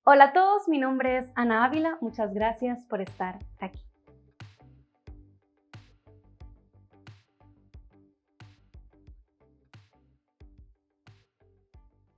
Hola a todos, mi nombre es Ana Ávila, muchas gracias por estar aquí.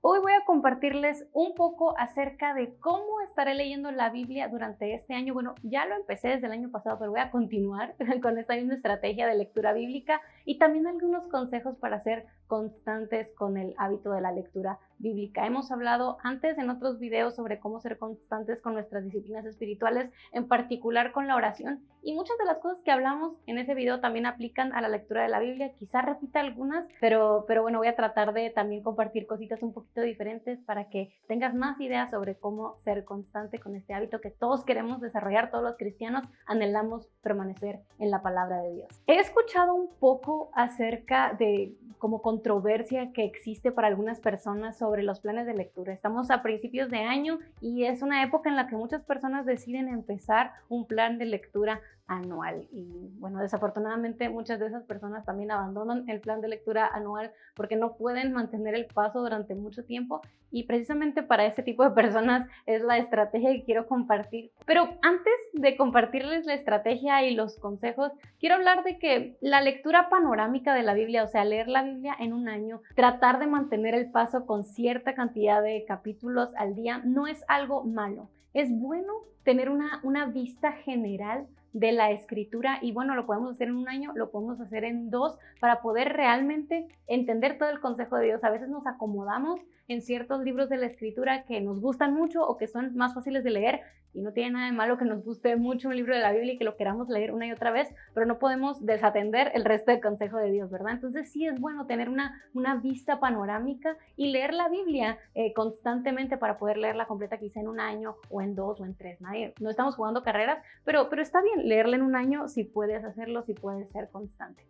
Hoy voy a compartirles un poco acerca de cómo estaré leyendo la Biblia durante este año. Bueno, ya lo empecé desde el año pasado, pero voy a continuar con esta misma estrategia de lectura bíblica y también algunos consejos para ser constantes con el hábito de la lectura bíblica. Hemos hablado antes en otros videos sobre cómo ser constantes con nuestras disciplinas espirituales, en particular con la oración, y muchas de las cosas que hablamos en ese video también aplican a la lectura de la Biblia. Quizá repita algunas, pero bueno, voy a tratar de también compartir cositas un poquito diferentes para que tengas más ideas sobre cómo ser constante con este hábito que todos queremos desarrollar, todos los cristianos anhelamos permanecer en la palabra de Dios. He escuchado un poco acerca de como controversia que existe para algunas personas sobre los planes de lectura. Estamos a principios de año y es una época en la que muchas personas deciden empezar un plan de lectura anual y bueno, desafortunadamente muchas de esas personas también abandonan el plan de lectura anual porque no pueden mantener el paso durante mucho tiempo, y precisamente para este tipo de personas es la estrategia que quiero compartir. Pero antes de compartirles la estrategia y los consejos, quiero hablar de que la lectura panorámica de la Biblia, o sea, leer la Biblia en un año, tratar de mantener el paso con cierta cantidad de capítulos al día, no es algo malo. Es bueno tener una vista general de la escritura, y bueno, lo podemos hacer en un año, lo podemos hacer en dos, para poder realmente entender todo el consejo de Dios. A veces nos acomodamos en ciertos libros de la escritura que nos gustan mucho o que son más fáciles de leer, y no tiene nada de malo que nos guste mucho un libro de la Biblia y que lo queramos leer una y otra vez, pero no podemos desatender el resto del consejo de Dios, ¿verdad? Entonces sí es bueno tener una vista panorámica y leer la Biblia constantemente para poder leerla completa, quizá en un año o en dos o en tres. No estamos jugando carreras, pero está bien leerla en un año si puedes hacerlo, si puedes ser constante.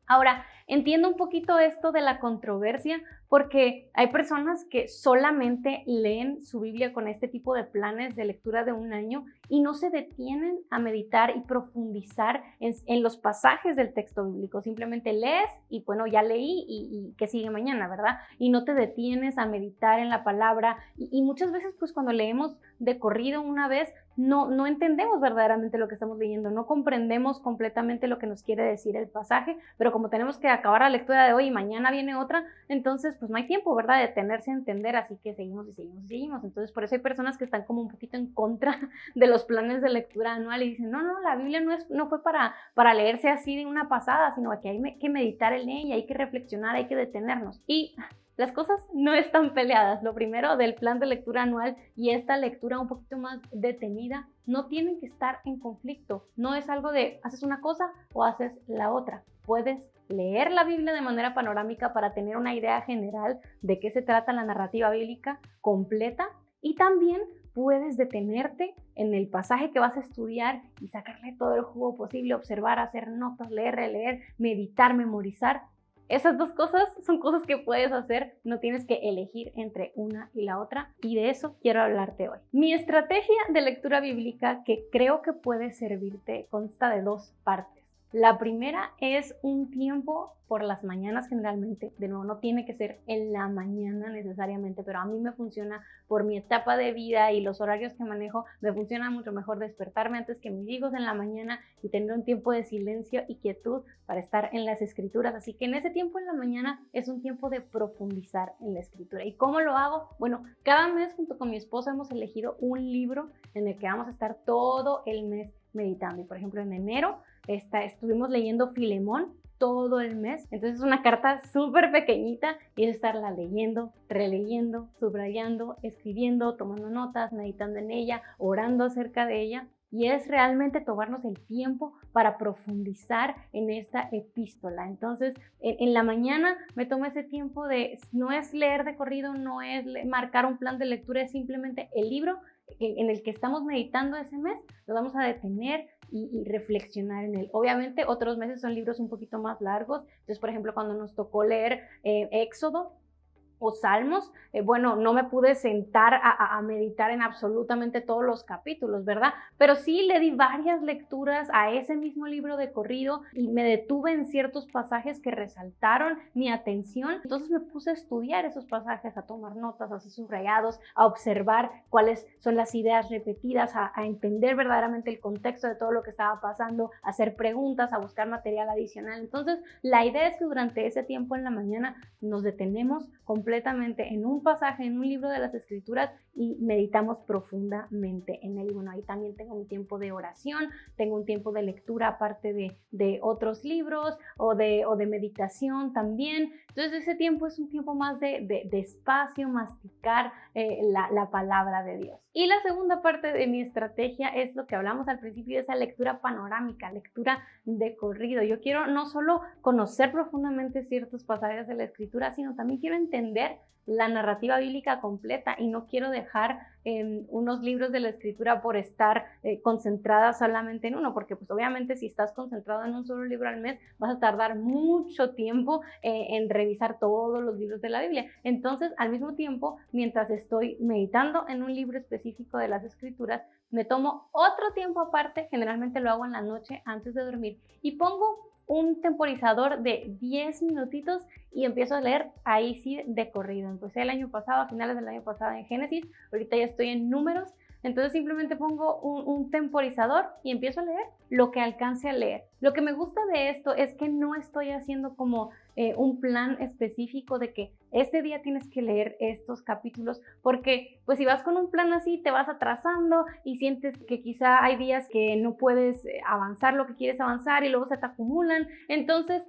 Ahora, entiendo un poquito esto de la controversia porque hay personas que solamente leen su Biblia con este tipo de planes de lectura de un año y no se detienen a meditar y profundizar en los pasajes del texto bíblico. Simplemente lees y bueno, ya leí y que sigue mañana, ¿verdad? Y no te detienes a meditar en la palabra, y muchas veces pues cuando leemos de corrido una vez, no entendemos verdaderamente lo que estamos leyendo, no comprendemos completamente lo que nos quiere decir el pasaje, pero como tenemos que acabar la lectura de hoy y mañana viene otra, entonces pues no hay tiempo, ¿verdad?, de detenerse a entender, así que seguimos y seguimos y seguimos. Entonces por eso hay personas que están como un poquito en contra de los planes de lectura anual y dicen, no, la Biblia no fue para leerse así de una pasada, sino que hay que meditar en ella, hay que reflexionar, hay que detenernos. Y las cosas no están peleadas. Lo primero del plan de lectura anual y esta lectura un poquito más detenida no tienen que estar en conflicto. No es algo de haces una cosa o haces la otra. Puedes leer la Biblia de manera panorámica para tener una idea general de qué se trata la narrativa bíblica completa, y también puedes detenerte en el pasaje que vas a estudiar y sacarle todo el jugo posible, observar, hacer notas, leer, releer, meditar, memorizar. Esas dos cosas son cosas que puedes hacer, no tienes que elegir entre una y la otra, y de eso quiero hablarte hoy. Mi estrategia de lectura bíblica que creo que puede servirte consta de dos partes. La primera es un tiempo por las mañanas generalmente. De nuevo, no tiene que ser en la mañana necesariamente, pero a mí me funciona por mi etapa de vida y los horarios que manejo. Me funciona mucho mejor despertarme antes que mis hijos en la mañana y tener un tiempo de silencio y quietud para estar en las escrituras. Así que en ese tiempo en la mañana es un tiempo de profundizar en la escritura. ¿Y cómo lo hago? Bueno, cada mes junto con mi esposo hemos elegido un libro en el que vamos a estar todo el mes meditando. Y por ejemplo, en enero estuvimos leyendo Filemón todo el mes. Entonces es una carta súper pequeñita y es estarla leyendo, releyendo, subrayando, escribiendo, tomando notas, meditando en ella, orando acerca de ella. Y es realmente tomarnos el tiempo para profundizar en esta epístola. Entonces, en la mañana me tomo ese tiempo no es leer de corrido, no es marcar un plan de lectura, es simplemente el libro en el que estamos meditando ese mes, nos vamos a detener y reflexionar en él. Obviamente otros meses son libros un poquito más largos. Entonces, por ejemplo, cuando nos tocó leer Éxodo, o salmos, bueno, no me pude sentar a meditar en absolutamente todos los capítulos, ¿verdad? Pero sí le di varias lecturas a ese mismo libro de corrido y me detuve en ciertos pasajes que resaltaron mi atención. Entonces me puse a estudiar esos pasajes, a tomar notas, a hacer subrayados, a observar cuáles son las ideas repetidas, a entender verdaderamente el contexto de todo lo que estaba pasando, a hacer preguntas, a buscar material adicional. Entonces, la idea es que durante ese tiempo en la mañana nos detenemos completamente en un pasaje, en un libro de las Escrituras y meditamos profundamente en él. Y bueno, ahí también tengo un tiempo de oración, tengo un tiempo de lectura aparte de otros libros o de meditación también. Entonces ese tiempo es un tiempo más de espacio, masticar la palabra de Dios. Y la segunda parte de mi estrategia es lo que hablamos al principio, de esa lectura panorámica, lectura de corrido. Yo quiero no solo conocer profundamente ciertos pasajes de la Escritura, sino también quiero entender la narrativa bíblica completa y no quiero dejar unos libros de la Escritura por estar concentrada solamente en uno, porque pues obviamente si estás concentrado en un solo libro al mes vas a tardar mucho tiempo en revisar todos los libros de la Biblia. Entonces, al mismo tiempo, mientras estoy meditando en un libro específico de las Escrituras, me tomo otro tiempo aparte, generalmente lo hago en la noche antes de dormir, y pongo un temporizador de 10 minutitos y empiezo a leer ahí sí de corrido. Empecé el año pasado, a finales del año pasado en Génesis, ahorita ya estoy en Números, entonces simplemente pongo un temporizador y empiezo a leer lo que alcance a leer. Lo que me gusta de esto es que no estoy haciendo como un plan específico de que este día tienes que leer estos capítulos, porque pues si vas con un plan así te vas atrasando y sientes que quizá hay días que no puedes avanzar lo que quieres avanzar y luego se te acumulan. Entonces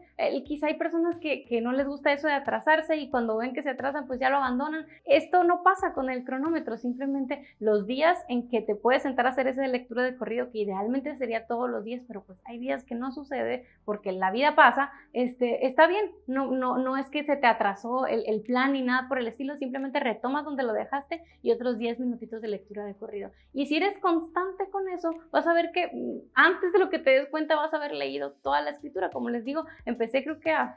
quizá hay personas que no les gusta eso de atrasarse y cuando ven que se atrasan pues ya lo abandonan. Esto no pasa con el cronómetro, simplemente los días en que te puedes sentar a hacer esa lectura de corrido, que idealmente sería todos los días, pero pues hay días que no sucede porque la vida pasa, está bien, no es que se te atrasó el plan ni nada por el estilo, simplemente retomas donde lo dejaste y otros 10 minutitos de lectura de corrido. Y si eres constante con eso, vas a ver que antes de lo que te des cuenta vas a haber leído toda la Escritura. Como les digo, empecé creo que a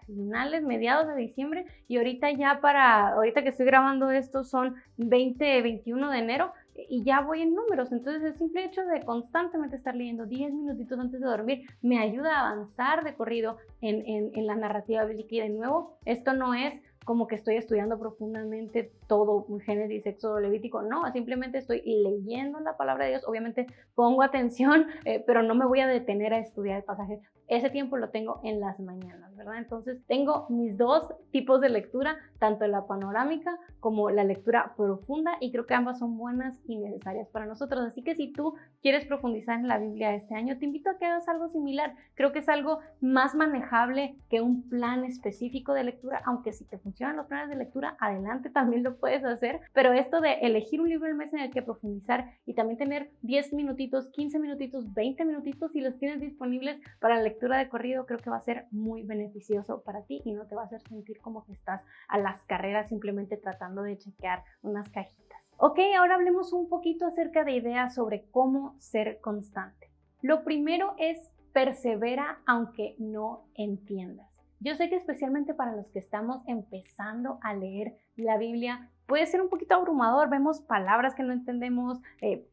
mediados de diciembre y ahorita que estoy grabando esto son 21 de enero y ya voy en Números. Entonces el simple hecho de constantemente estar leyendo 10 minutitos antes de dormir me ayuda a avanzar de corrido en la narrativa bíblica. Y de nuevo, esto no es como que estoy estudiando profundamente todo Génesis, Éxodo, Levítico, no, simplemente estoy leyendo la palabra de Dios. Obviamente pongo atención, pero no me voy a detener a estudiar el pasaje. Ese tiempo lo tengo en las mañanas, ¿verdad? Entonces tengo mis dos tipos de lectura, tanto la panorámica como la lectura profunda, y creo que ambas son buenas y necesarias para nosotros. Así que si tú quieres profundizar en la Biblia este año, te invito a que hagas algo similar. Creo que es algo más manejable que un plan específico de lectura, aunque si te funcionan los planes de lectura, adelante, también lo puedes hacer, pero esto de elegir un libro al mes en el que profundizar y también tener 10 minutitos, 15 minutitos, 20 minutitos, si los tienes disponibles para la lectura de corrido, creo que va a ser muy beneficioso para ti y no te va a hacer sentir como que estás a las carreras simplemente tratando de chequear unas cajitas. Ok, ahora hablemos un poquito acerca de ideas sobre cómo ser constante. Lo primero es persevera aunque no entiendas. Yo sé que especialmente para los que estamos empezando a leer la Biblia puede ser un poquito abrumador, vemos palabras que no entendemos,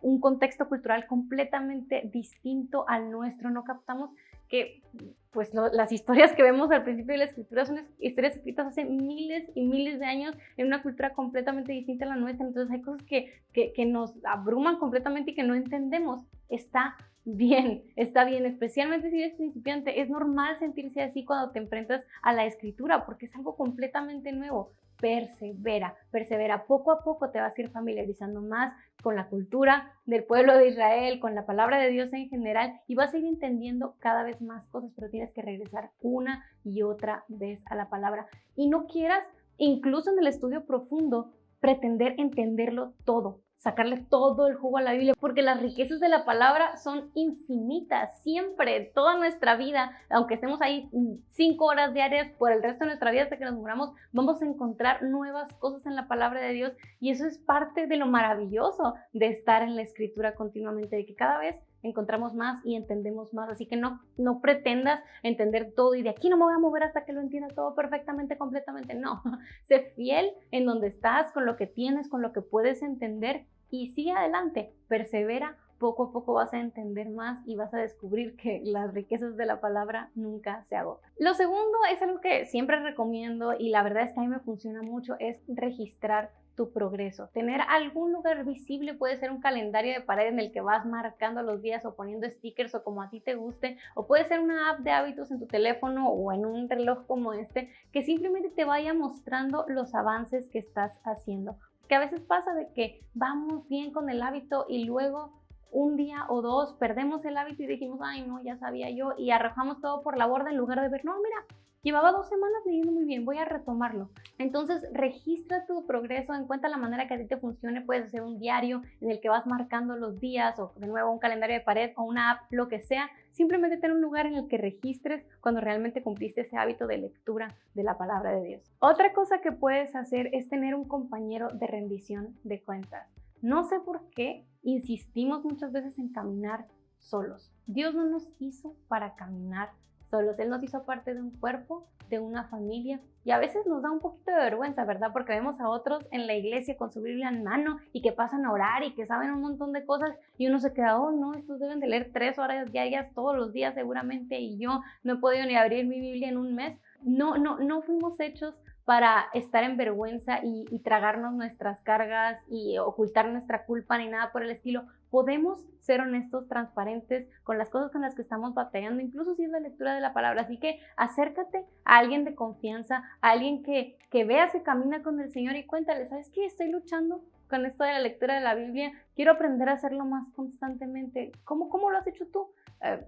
un contexto cultural completamente distinto al nuestro, no captamos que pues las historias que vemos al principio de la Escritura son historias escritas hace miles y miles de años en una cultura completamente distinta a la nuestra. Entonces hay cosas que nos abruman completamente y que no entendemos. Está bien, especialmente si eres principiante. Es normal sentirse así cuando te enfrentas a la Escritura porque es algo completamente nuevo. Persevera, poco a poco te vas a ir familiarizando más con la cultura del pueblo de Israel, con la palabra de Dios en general, y vas a ir entendiendo cada vez más cosas, pero tienes que regresar una y otra vez a la palabra. Y no quieras, incluso en el estudio profundo, pretender entenderlo todo, sacarle todo el jugo a la Biblia, porque las riquezas de la palabra son infinitas, siempre, toda nuestra vida, aunque estemos ahí 5 horas diarias por el resto de nuestra vida hasta que nos muramos, vamos a encontrar nuevas cosas en la palabra de Dios, y eso es parte de lo maravilloso de estar en la Escritura continuamente, de que cada vez encontramos más y entendemos más. Así que no pretendas entender todo y de aquí no me voy a mover hasta que lo entienda todo perfectamente, completamente. No, sé fiel en donde estás, con lo que tienes, con lo que puedes entender y sigue adelante, persevera. Poco a poco vas a entender más y vas a descubrir que las riquezas de la palabra nunca se agotan. Lo segundo es algo que siempre recomiendo y la verdad es que a mí me funciona mucho, es registrar tu progreso. Tener algún lugar visible, puede ser un calendario de pared en el que vas marcando los días o poniendo stickers o como a ti te guste, o puede ser una app de hábitos en tu teléfono o en un reloj como este, que simplemente te vaya mostrando los avances que estás haciendo. Que a veces pasa de que vamos bien con el hábito y luego un día o dos perdemos el hábito y dijimos, ay no, ya sabía yo, y arrojamos todo por la borda en lugar de ver, no, mira, llevaba 2 semanas leyendo muy bien, voy a retomarlo. Entonces registra tu progreso, encuentra la manera que a ti te funcione, puedes hacer un diario en el que vas marcando los días o de nuevo un calendario de pared o una app, lo que sea, simplemente tener un lugar en el que registres cuando realmente cumpliste ese hábito de lectura de la palabra de Dios. Otra cosa que puedes hacer es tener un compañero de rendición de cuentas. No sé por qué insistimos muchas veces en caminar solos. Dios no nos hizo para caminar solos. Él nos hizo parte de un cuerpo, de una familia y a veces nos da un poquito de vergüenza, ¿verdad? Porque vemos a otros en la iglesia con su Biblia en mano y que pasan a orar y que saben un montón de cosas y uno se queda, oh no, estos deben de leer 3 horas diarias todos los días seguramente y yo no he podido ni abrir mi Biblia en un mes. No fuimos hechos para estar en vergüenza y tragarnos nuestras cargas y ocultar nuestra culpa ni nada por el estilo. Podemos ser honestos, transparentes con las cosas con las que estamos batallando, incluso si es la lectura de la palabra. Así que acércate a alguien de confianza, a alguien que veas que camina con el Señor y cuéntale, ¿sabes qué? Estoy luchando con esto de la lectura de la Biblia, quiero aprender a hacerlo más constantemente. ¿Cómo lo has hecho tú?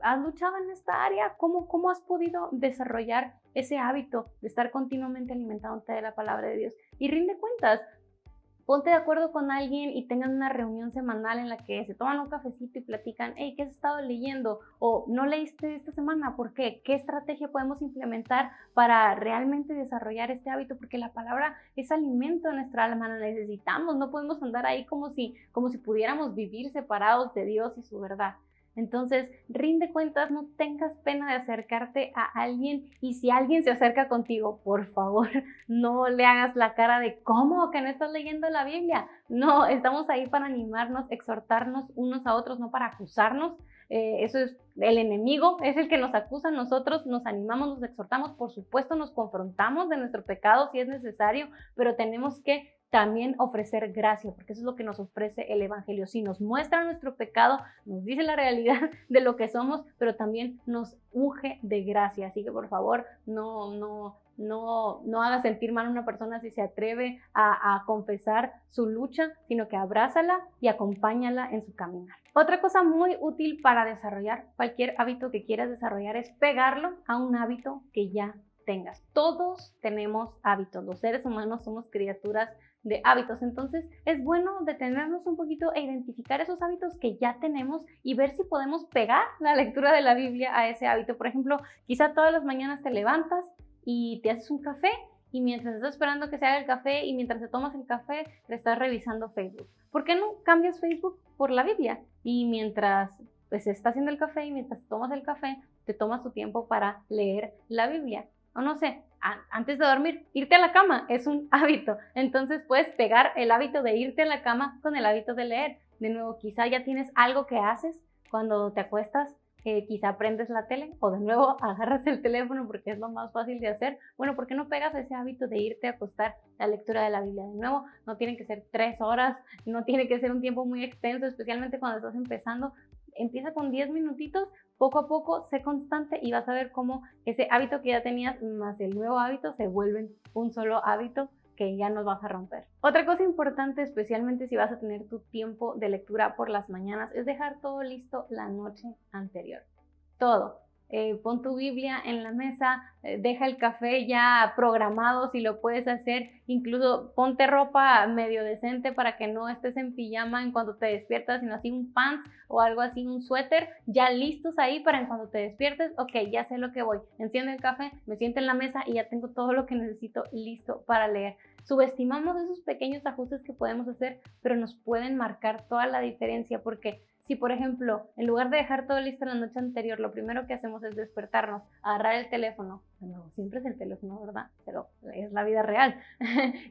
¿Has luchado en esta área? ¿Cómo has podido desarrollar ese hábito de estar continuamente alimentándote de la palabra de Dios? Y rinde cuentas. Ponte de acuerdo con alguien y tengan una reunión semanal en la que se toman un cafecito y platican, hey, ¿qué has estado leyendo? O ¿no leíste esta semana? ¿Por qué? ¿Qué estrategia podemos implementar para realmente desarrollar este hábito? Porque la palabra es alimento de nuestra alma, la necesitamos, no podemos andar ahí como si pudiéramos vivir separados de Dios y su verdad. Entonces, rinde cuentas, no tengas pena de acercarte a alguien y si alguien se acerca contigo, por favor, no le hagas la cara de ¿cómo que no estás leyendo la Biblia? No, estamos ahí para animarnos, exhortarnos unos a otros, no para acusarnos. Eso es el enemigo, es el que nos acusa, nosotros nos animamos, nos exhortamos, por supuesto nos confrontamos de nuestro pecado si es necesario, pero tenemos que también ofrecer gracia, porque eso es lo que nos ofrece el Evangelio. Sí, nos muestra nuestro pecado, nos dice la realidad de lo que somos, pero también nos unge de gracia. Así que por favor, no haga sentir mal a una persona si se atreve a confesar su lucha, sino que abrázala y acompáñala en su caminar. Otra cosa muy útil para desarrollar cualquier hábito que quieras desarrollar es pegarlo a un hábito que ya tengas. Todos tenemos hábitos, los seres humanos somos criaturas de hábitos, entonces es bueno detenernos un poquito e identificar esos hábitos que ya tenemos y ver si podemos pegar la lectura de la Biblia a ese hábito. Por ejemplo, quizá todas las mañanas te levantas y te haces un café y mientras estás esperando que se haga el café y mientras te tomas el café te estás revisando Facebook. ¿Por qué no cambias Facebook por la Biblia? Y mientras pues, se está haciendo el café y mientras tomas el café te tomas tu tiempo para leer la Biblia. O no sé, antes de dormir, irte a la cama es un hábito. Entonces puedes pegar el hábito de irte a la cama con el hábito de leer. De nuevo, quizá ya tienes algo que haces cuando te acuestas, quizá prendes la tele o de nuevo agarras el teléfono porque es lo más fácil de hacer. Bueno, ¿por qué no pegas ese hábito de irte a acostar la lectura de la Biblia? De nuevo, no tienen que ser 3 horas, no tiene que ser un tiempo muy extenso, especialmente cuando estás empezando. Empieza con 10 minutitos, poco a poco, sé constante y vas a ver cómo ese hábito que ya tenías más el nuevo hábito se vuelven un solo hábito que ya no vas a romper. Otra cosa importante, especialmente si vas a tener tu tiempo de lectura por las mañanas, es dejar todo listo la noche anterior. Todo. Pon tu Biblia en la mesa, deja el café ya programado si lo puedes hacer, incluso ponte ropa medio decente para que no estés en pijama en cuanto te despiertas, sino así un pants o algo así, un suéter, ya listos ahí para en cuando te despiertes, ok, ya sé lo que voy, enciendo el café, me siento en la mesa y ya tengo todo lo que necesito listo para leer. Subestimamos esos pequeños ajustes que podemos hacer, pero nos pueden marcar toda la diferencia porque Si, por ejemplo, en lugar de dejar todo listo la noche anterior, lo primero que hacemos es despertarnos, agarrar el teléfono, no, siempre es el teléfono, ¿verdad? Pero es la vida real.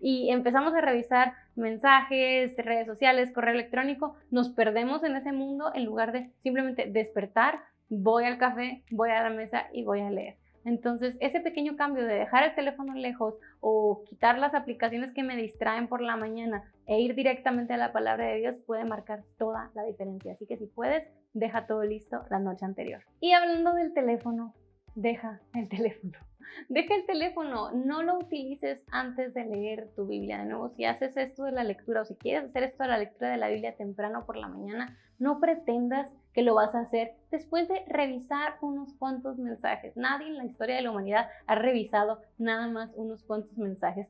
Y empezamos a revisar mensajes, redes sociales, correo electrónico, nos perdemos en ese mundo en lugar de simplemente despertar, voy al café, voy a la mesa y voy a leer. Entonces, ese pequeño cambio de dejar el teléfono lejos o quitar las aplicaciones que me distraen por la mañana e ir directamente a la palabra de Dios puede marcar toda la diferencia. Así que si puedes, deja todo listo la noche anterior. Y hablando del teléfono, deja el teléfono. Deja el teléfono, no lo utilices antes de leer tu Biblia. De nuevo, si haces esto de la lectura o si quieres hacer esto de la lectura de la Biblia temprano por la mañana, no pretendas que lo vas a hacer después de revisar unos cuantos mensajes. Nadie en la historia de la humanidad ha revisado nada más unos cuantos mensajes.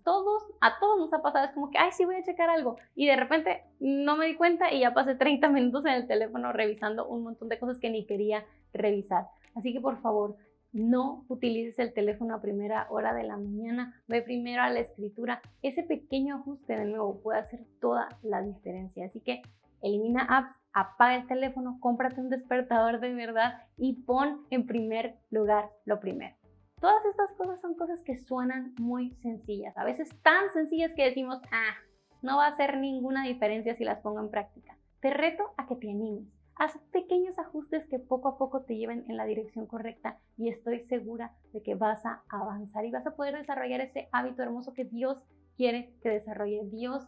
A todos nos ha pasado, es como que, ay, sí voy a checar algo, y de repente no me di cuenta y ya pasé 30 minutos en el teléfono revisando un montón de cosas que ni quería revisar. Así que por favor, no utilices el teléfono a primera hora de la mañana, ve primero a la escritura. Ese pequeño ajuste de nuevo puede hacer toda la diferencia. Así que elimina apps, apaga el teléfono, cómprate un despertador de verdad y pon en primer lugar lo primero. Todas estas cosas son cosas que suenan muy sencillas, a veces tan sencillas que decimos, no va a hacer ninguna diferencia si las pongo en práctica. Te reto a que te animes. Haz pequeños ajustes que poco a poco te lleven en la dirección correcta y estoy segura de que vas a avanzar y vas a poder desarrollar ese hábito hermoso que Dios quiere que desarrolle. Dios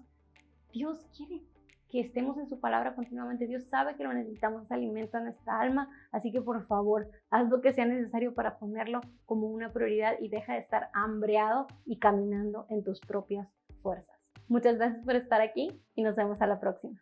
quiere que estemos en su palabra continuamente. Dios sabe que lo necesitamos, ese alimento a nuestra alma, así que por favor, haz lo que sea necesario para ponerlo como una prioridad y deja de estar hambreado y caminando en tus propias fuerzas. Muchas gracias por estar aquí y nos vemos a la próxima.